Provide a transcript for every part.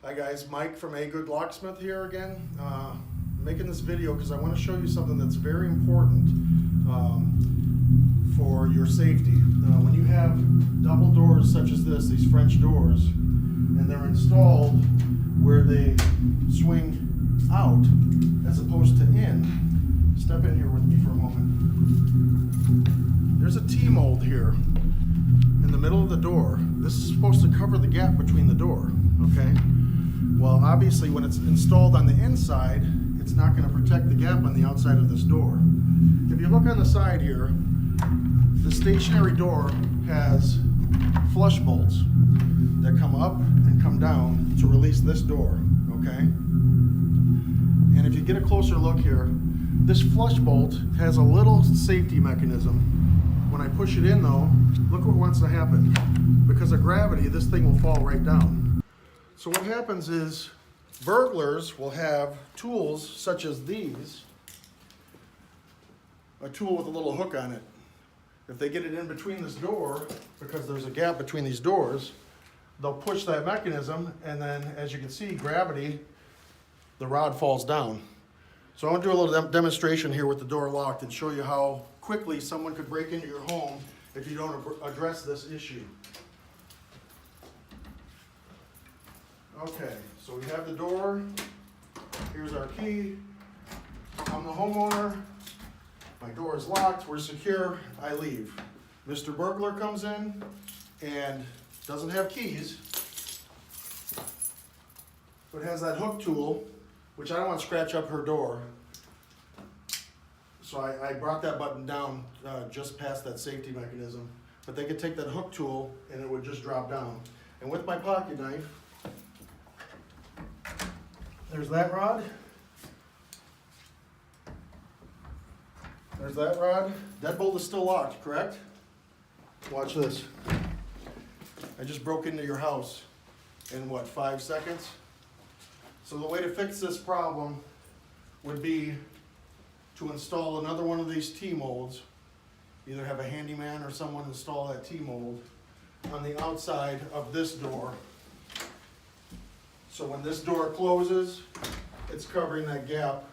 Hi guys, Mike from A Good Locksmith here again. Making this video because I want to show you something that's very important for your safety. When you have double doors such as this, these French doors, and they're installed where they swing out as opposed to in. Step in here with me for a moment. There's a T-mold here in the middle of the door. This is supposed to cover the gap between the door, okay? Well, obviously when it's installed on the inside, it's not going to protect the gap on the outside of this door. If you look on the side here, the stationary door has flush bolts that come up and come down to release this door, okay? And if you get a closer look here, this flush bolt has a little safety mechanism. When I push it in though, look what wants to happen. Because of gravity, this thing will fall right down. So what happens is burglars will have tools such as these, a tool with a little hook on it. If they get it in between this door, because there's a gap between these doors, they'll push that mechanism, and then as you can see, gravity, the rod falls down. So I want to do a little demonstration here with the door locked and show you how quickly someone could break into your home if you don't address this issue. Okay, so we have the door. Here's our key. I'm the homeowner. My door is locked. We're secure. I leave. Mr. Burglar comes in and doesn't have keys, but has that hook tool, which I don't want to scratch up her door. So I brought that button down just past that safety mechanism. But they could take that hook tool and it would just drop down. And with my pocket knife, there's that rod. There's that rod. Deadbolt is still locked, correct? Watch this. I just broke into your house in what, 5 seconds? So the way to fix this problem would be to install another one of these T-molds. Either have a handyman or someone install that T-mold on the outside of this door. So when this door closes, it's covering that gap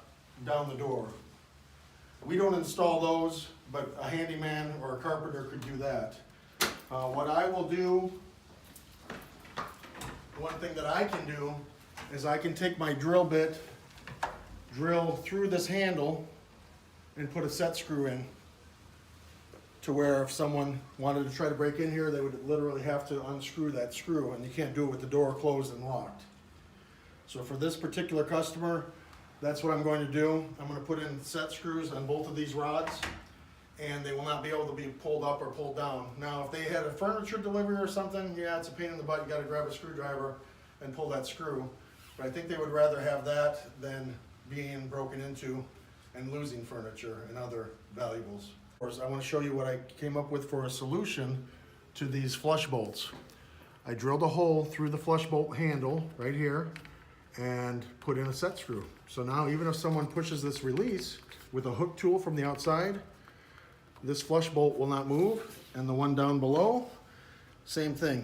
down the door. We don't install those, but a handyman or a carpenter could do that. What I will do, one thing that I can do, is I can take my drill bit, drill through this handle, and put a set screw in, to where if someone wanted to try to break in here, they would literally have to unscrew that screw, and you can't do it with the door closed and locked. So for this particular customer, that's what I'm going to do. I'm going to put in set screws on both of these rods, and they will not be able to be pulled up or pulled down. Now, if they had a furniture delivery or something, yeah, it's a pain in the butt. You got to grab a screwdriver and pull that screw. But I think they would rather have that than being broken into and losing furniture and other valuables. Of course, I want to show you what I came up with for a solution to these flush bolts. I drilled a hole through the flush bolt handle right here and put in a set screw. So now even if someone pushes this release with a hook tool from the outside, this flush bolt will not move, and the one down below, same thing.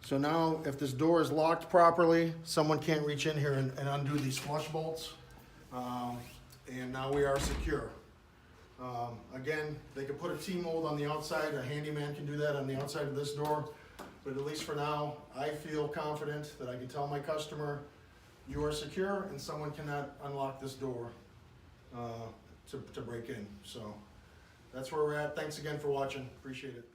So now if this door is locked properly, someone can't reach in here and undo these flush bolts, and now we are secure. Again, they could put a T-mold on the outside, a handyman can do that on the outside of this door, but at least for now, I feel confident that I can tell my customer, you are secure and someone cannot unlock this door to break in. So that's where we're at. Thanks again for watching. Appreciate it.